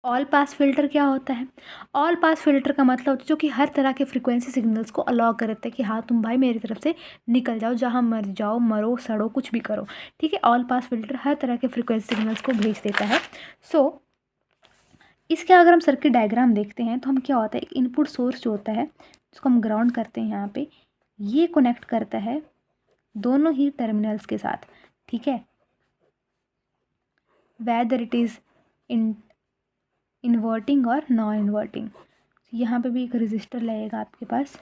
All pass filter क्या होता है? ऑल पास फिल्टर का मतलब होता है जो कि हर तरह के फ्रीक्वेंसी सिग्नल्स को अलाउ करते हैं कि हाँ तुम भाई मेरी तरफ से निकल जाओ, जहाँ मर जाओ, मरो सड़ो कुछ भी करो। ठीक है, ऑल पास फिल्टर हर तरह के फ्रीक्वेंसी सिग्नल्स को भेज देता है। सो इसके अगर हम सर्किट डायग्राम देखते हैं तो हम क्या होता है, एक इनपुट सोर्स जो होता है जिसको हम ग्राउंड करते हैं यहाँ पे, ये कनेक्ट करता है दोनों ही टर्मिनल्स के साथ। ठीक है, whether it is in inverting और नॉन इन्वर्टिंग। यहाँ पे भी एक रजिस्टर लगेगा आपके पास।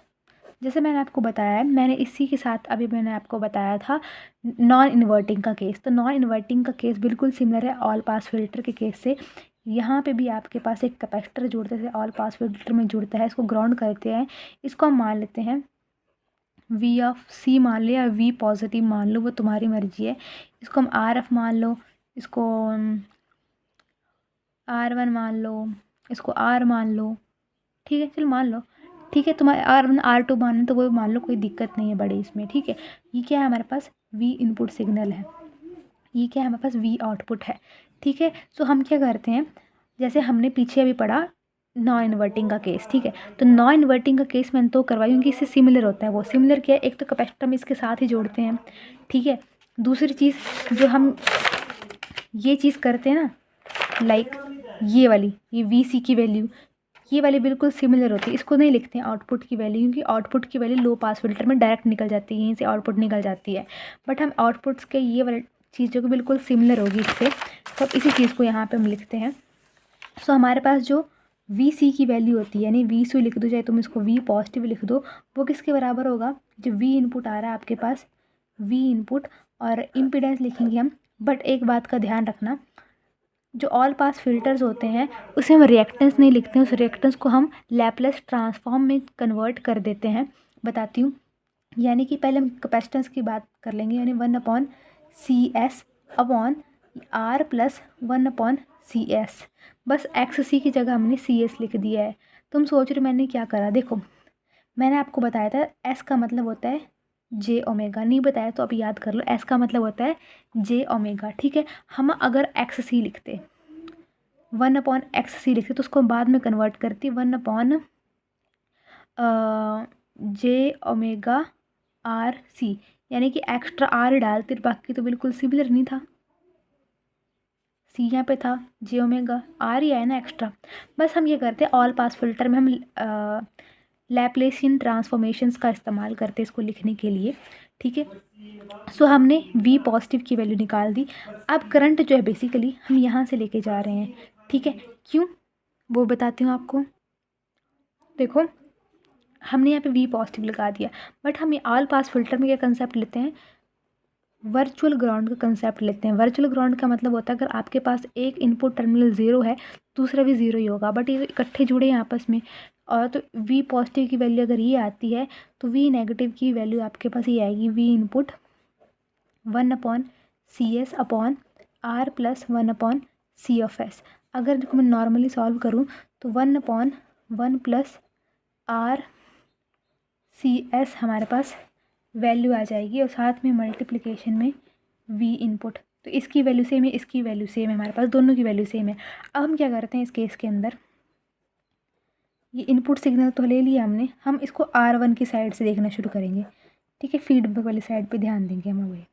जैसे मैंने आपको बताया है, मैंने इसी के साथ अभी मैंने आपको बताया था नॉन इन्वर्टिंग का केस। तो नॉन इन्वर्टिंग का केस बिल्कुल सिमिलर है ऑल पास फिल्टर के केस से। यहाँ पे भी आपके पास एक कैपेसिटर जुड़ते हैं, ऑल पास फिल्टर में जुड़ता है, इसको ग्राउंड करते हैं। इसको हम मान लेते हैं वी ऑफ सी मान लो या वी पॉजिटिव मान लो, वो तुम्हारी मर्जी है। इसको हम आर एफ मान लो, इसको R1 मान लो, इसको R मान लो। ठीक है, चलो मान लो। ठीक है, तुम्हारे R1 R2 माने तो वो मान लो, कोई दिक्कत नहीं है बड़े इसमें। ठीक है, ये क्या है हमारे पास V इनपुट सिग्नल है, ये क्या है हमारे पास V आउटपुट है। ठीक है, सो हम क्या करते हैं, जैसे हमने पीछे अभी पढ़ा नॉन इन्वर्टिंग का केस। ठीक है, तो नॉन इन्वर्टिंग का केस मैंने तो करवाई क्योंकि इससे सिमिलर होता है। वो सिमिलर क्या है, एक तो कैपेसिटर हम इसके साथ ही जोड़ते हैं। ठीक है, दूसरी चीज़ जो हम ये चीज़ करते हैं ना, लाइक ये वाली, ये वी सी की वैल्यू, ये वाली बिल्कुल सिमिलर होती है। इसको नहीं लिखते हैं आउटपुट की वैल्यू क्योंकि आउटपुट की वैल्यू लो पास फिल्टर में डायरेक्ट निकल जाती है, यहीं से आउटपुट निकल जाती है। बट हम आउटपुट्स के ये वाली चीज़ जो कि बिल्कुल सिमिलर होगी इससे, तो इसी चीज़ को यहाँ पे हम लिखते हैं। सो हमारे पास जो वी सी की वैल्यू होती है, यानी वी सी लिख दो चाहे तुम इसको वी पॉजिटिव लिख दो, वो किसके बराबर होगा, जो वी इनपुट आ रहा है आपके पास, वी इनपुट और इम्पीडेंस लिखेंगे हम। बट एक बात का ध्यान रखना, जो ऑल पास फिल्टर्स होते हैं उसे हम रिएक्टेंस नहीं लिखते हैं, उस रिएक्टेंस को हम लैप्लेस ट्रांसफॉर्म में कन्वर्ट कर देते हैं। बताती हूँ, यानी कि पहले हम कैपेसिटेंस की बात कर लेंगे, यानी 1/CS upon R plus 1/CS। बस XC की जगह हमने CS लिख दिया है। तुम सोच रहे मैंने क्या करा, देखो मैंने आपको बताया था S का मतलब होता है जे ओमेगा, नहीं बताया तो अभी याद कर लो, S का मतलब होता है जे ओमेगा। ठीक है, हम अगर XC लिखते 1/XC लिखते तो उसको बाद में कन्वर्ट करती 1/J⍵RC, यानी कि एक्स्ट्रा R डालते, बाकी तो बिल्कुल सिमिलर नहीं था। C यहाँ पे था, J⍵R ही आया ना एक्स्ट्रा। बस हम ये करते हैं ऑल पास फिल्टर में हम लैप्लेसियन ट्रांसफॉर्मेशंस का इस्तेमाल करते हैं इसको लिखने के लिए। ठीक है, सो हमने V पॉजिटिव की वैल्यू निकाल दी। अब करंट जो है बेसिकली हम यहाँ से लेके जा रहे हैं। ठीक है, क्यों वो बताती हूँ आपको। देखो हमने यहाँ पे V पॉजिटिव लगा दिया, बट हम ये ऑल पास फिल्टर में क्या कंसेप्ट लेते हैं, वर्चुअल ग्राउंड का कंसेप्ट लेते हैं। वर्चुअल ग्राउंड का मतलब होता है अगर आपके पास एक इनपुट टर्मिनल ज़ीरो है, दूसरा भी ज़ीरो ही होगा, बट ये इकट्ठे जुड़े हैं आपस में। और तो V पॉजिटिव की वैल्यू अगर ये आती है तो V नेगेटिव की वैल्यू आपके पास ये आएगी, V input 1/CS upon R plus 1/C(S). अगर देखो मैं नॉर्मली सॉल्व करूँ तो 1/1 प्लस RCS हमारे पास वैल्यू आ जाएगी, और साथ में मल्टीप्लिकेशन में V इनपुट। तो इसकी वैल्यू सेम है, इसकी वैल्यू सेम है, हमारे पास दोनों की वैल्यू सेम है। अब हम क्या करते हैं इस केस के अंदर, ये इनपुट सिग्नल तो ले लिया हमने, हम इसको R1 की साइड से देखना शुरू करेंगे। ठीक है, फीडबैक वाली साइड पे ध्यान देंगे हम। वही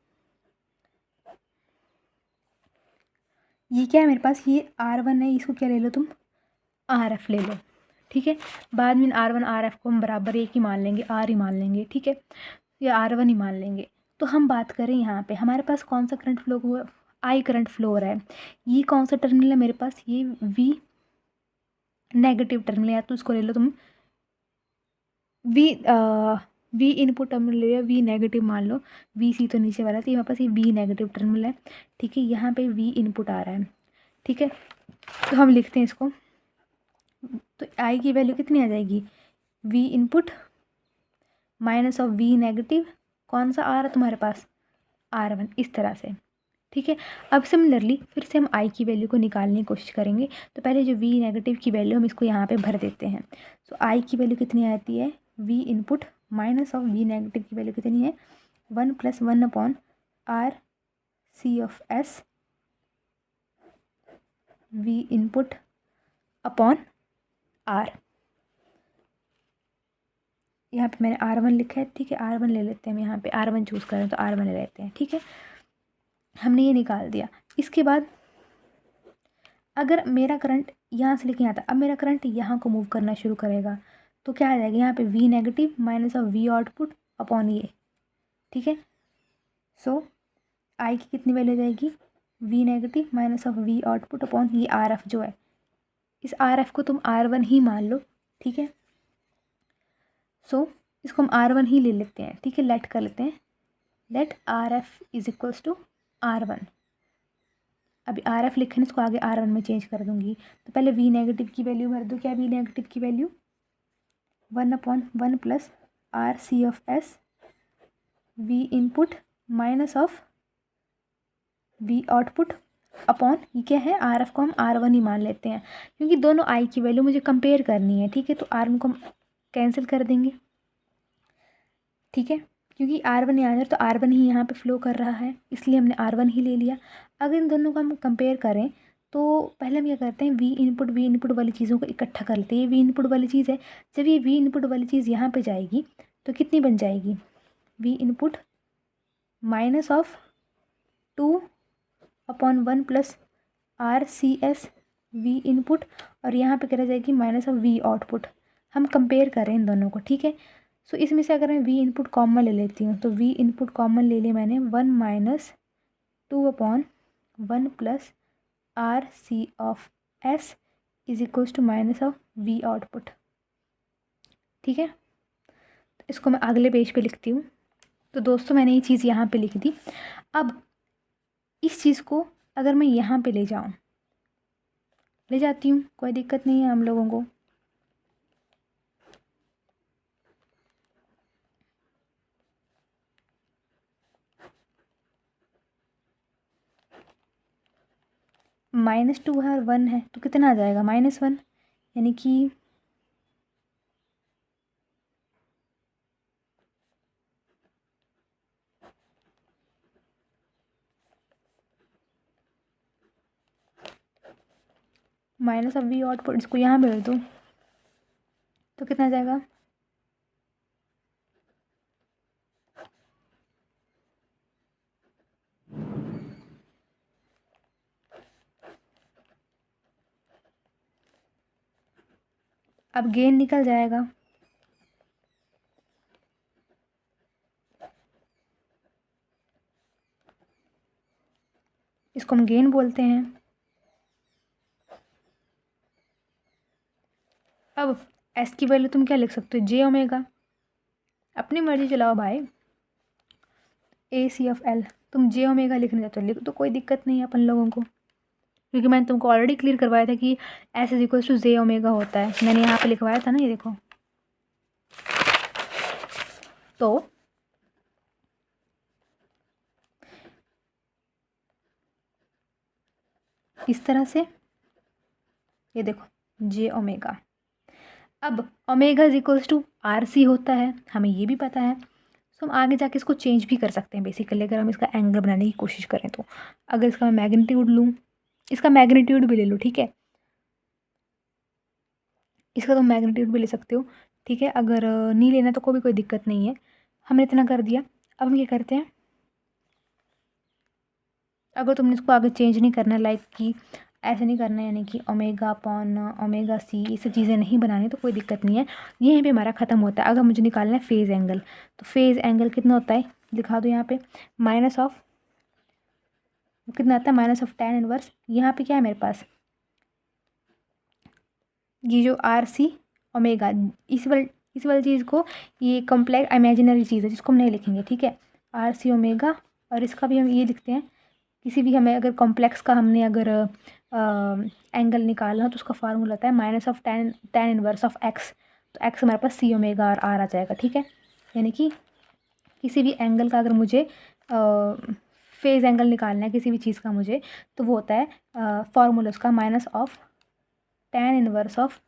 ये क्या है मेरे पास, ये R1 है, इसको क्या ले लो तुम, RF ले लो। ठीक है, बाद में R1 RF को हम बराबर एक ही मान लेंगे, R ही मान लेंगे। ठीक है, या R1 ही मान लेंगे। तो हम बात करें यहाँ पे हमारे पास कौन सा करंट फ्लो हुआ, I करंट फ्लो हो रहा है। ये कौन सा टर्मिनल है मेरे पास, ये V नेगेटिव टर्मिनल, या तो इसको ले लो तुम V इनपुट टर्मिनल ले लिया, V नेगेटिव मान लो, VC तो नीचे वाला, तो यहाँ पास ये V नेगेटिव टर्मिनल है। ठीक है, यहाँ पे V इनपुट आ रहा है। ठीक है, तो हम लिखते हैं इसको, तो I की वैल्यू कितनी आ जाएगी, V input minus of V negative, कौन सा आ रहा है तुम्हारे पास, R1, इस तरह से। ठीक है, अब सिमिलरली फिर से हम I की वैल्यू को निकालने की कोशिश करेंगे। तो पहले जो V नेगेटिव की वैल्यू हम इसको यहाँ पे भर देते हैं। सो I की वैल्यू कितनी आती है, V input minus of V negative की वैल्यू कितनी है, 1 + 1/RC(S), V input upon are. यहाँ पे मैंने R1 लिखा है, ठीक है, R1 ले लेते हैं, हम यहाँ पे R1 चूज़ करें तो R1 ले लेते हैं, ठीक है। हमने ये निकाल दिया। इसके बाद अगर मेरा करंट यहाँ से लेके यहाँ था, अब मेरा करंट यहाँ को मूव करना शुरू करेगा तो क्या आ जाएगा, यहाँ पे V negative minus of V output upon ये, ठीक है। सो आई की कितनी वैल्यू जाएगी, V negative minus of V output upon ये RF जो है, इस RF को तुम R1 ही मान लो, ठीक है। सो इसको हम R1 ही ले लेते हैं, ठीक है, लेट कर लेते हैं, let RF is equals to R1। अभी RF लिखे ना, इसको आगे R1 में चेंज कर दूंगी। तो पहले V नेगेटिव की वैल्यू भर दो, क्या V नेगेटिव की value 1/1 plus RC of S V input minus of V output upon ये क्या है, RF को हम R1 ही मान लेते हैं क्योंकि दोनों I की वैल्यू मुझे कंपेयर करनी है, ठीक है। तो R1 को हम कैंसिल कर देंगे, ठीक है, क्योंकि R1 यहाँ है तो R1 ही यहाँ पे फ्लो कर रहा है, इसलिए हमने R1 ही ले लिया। अगर इन दोनों को हम कंपेयर करें तो पहले हम क्या करते हैं, V इनपुट वाली चीज़ों को इकट्ठा कर लेते हैं। ये V इनपुट वाली चीज़ है, जब ये V इनपुट वाली चीज़ यहाँ पे जाएगी तो कितनी बन जाएगी, V input minus of 2/1 plus RCS V input, और यहाँ पे क्या रह जाएगी माइनस ऑफ V आउटपुट। हम कंपेयर करें इन दोनों को, ठीक है। सो इसमें से अगर मैं V इनपुट कॉमन ले लेती हूँ तो V इनपुट कॉमन ले लिया मैंने, 1 minus 2/1 plus RC of S is equals to minus of V output, ठीक है। तो इसको मैं अगले पेज पे लिखती हूँ। तो दोस्तों मैंने ये चीज़ यहाँ पे लिख दी। अब इस चीज़ को अगर मैं यहाँ पे ले जाऊँ, ले जाती हूँ, कोई दिक्कत नहीं है हम लोगों को। -2 है और 1 है तो कितना आ जाएगा, -1, यानी कि माइनस ऑफ V आउटपुट, इसको यहाँ भेज दूँ तो कितना आ जाएगा, अब गेन निकल जाएगा। इसको हम गेन बोलते हैं। अब S की वैल्यू तुम क्या लिख सकते हो, J ओमेगा, अपनी मर्जी चलाओ भाई। AC ऑफ L तुम J ओमेगा लिखने चाहते हो लिख तो कोई दिक्कत नहीं है अपन लोगों को, क्योंकि मैंने तुमको ऑलरेडी क्लियर करवाया था कि S is equals to J omega होता है, मैंने यहाँ पे लिखवाया था ना, ये देखो। तो इस तरह से ये देखो J ओमेगा। अब omega is equals to RC होता है, हमें ये भी पता है। तो हम आगे जाके इसको चेंज भी कर सकते हैं बेसिकली, अगर हम इसका एंगल बनाने की कोशिश करें तो। अगर इसका मैं मैग्नीट्यूड लूँ, इसका मैग्नीट्यूड भी ले लो, ठीक है, इसका तो मैग्नीट्यूड भी ले सकते हो, ठीक है। अगर नहीं लेना तो कोई दिक्कत नहीं है, हमने इतना कर दिया। अब हम क्या करते हैं, अगर तुमने इसको आगे चेंज नहीं करना, लाइक कि ऐसे नहीं करना, यानी कि ओमेगा अपॉन ओमेगा सी, ये सब चीज़ें नहीं बनानी तो कोई दिक्कत नहीं है, यहीं पे हमारा ख़त्म होता है। अगर मुझे निकालना है फेज़ एंगल, तो फेज़ एंगल कितना होता है लिखा दो यहाँ पे, माइनस ऑफ कितना आता है, माइनस ऑफ tan इनवर्स, यहाँ पे क्या है मेरे पास, ये जो RC ओमेगा, इस वाली चीज़ को, ये कॉम्प्लेक्स इमेजिनरी चीज़ है जिसको हम नहीं लिखेंगे, ठीक है, RC ओमेगा। और इसका भी हम ये लिखते हैं, किसी भी हमें अगर कॉम्प्लेक्स का हमने अगर एंगल निकालना हो तो उसका फार्मूला होता है minus of tan inverse of x। तो x हमारे पास C ओमेगा और R आ जाएगा, ठीक है। यानी कि किसी भी एंगल का अगर मुझे फेज़ एंगल निकालना है किसी भी चीज़ का मुझे, तो वो होता है फार्मूला उसका minus of tan inverse of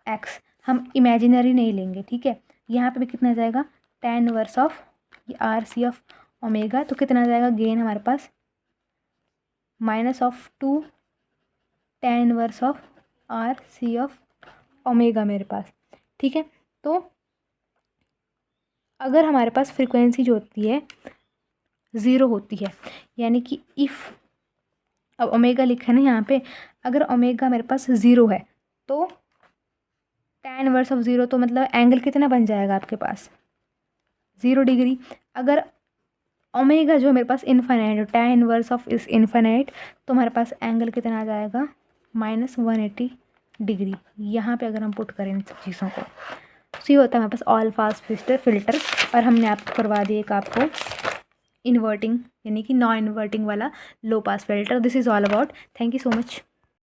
x। हम इमेजिनरी नहीं लेंगे, ठीक है। यहाँ पे भी कितना आ जाएगा, tan इनवर्स ऑफ ये RC ऑफ ओमेगा, तो कितना आ जाएगा गेन हमारे पास, -2 tan inverse of R C of omega मेरे पास, ठीक है। तो अगर हमारे पास फ्रीक्वेंसी जो होती है ज़ीरो होती है, यानी कि इफ़, अब ओमेगा लिखा है ना यहाँ पे, अगर ओमेगा मेरे पास ज़ीरो है तो tan इनवर्स ऑफ ज़ीरो, तो मतलब एंगल कितना बन जाएगा आपके पास 0 डिग्री। अगर ओमेगा जो मेरे पास इन्फाइनाइट, tan इनवर्स ऑफ इस इन्फाइनाइट, तो हमारे पास एंगल कितना आ जाएगा -180 डिग्री। यहाँ पे अगर हम पुट करें इन सब चीज़ों को, तो ये होता है हमारे पास ऑल पास फिल्टर। और हमने आपको करवा दिया एक आपको इन्वर्टिंग यानी कि नॉन इन्वर्टिंग वाला low pass filter. This is all about. Thank you so much.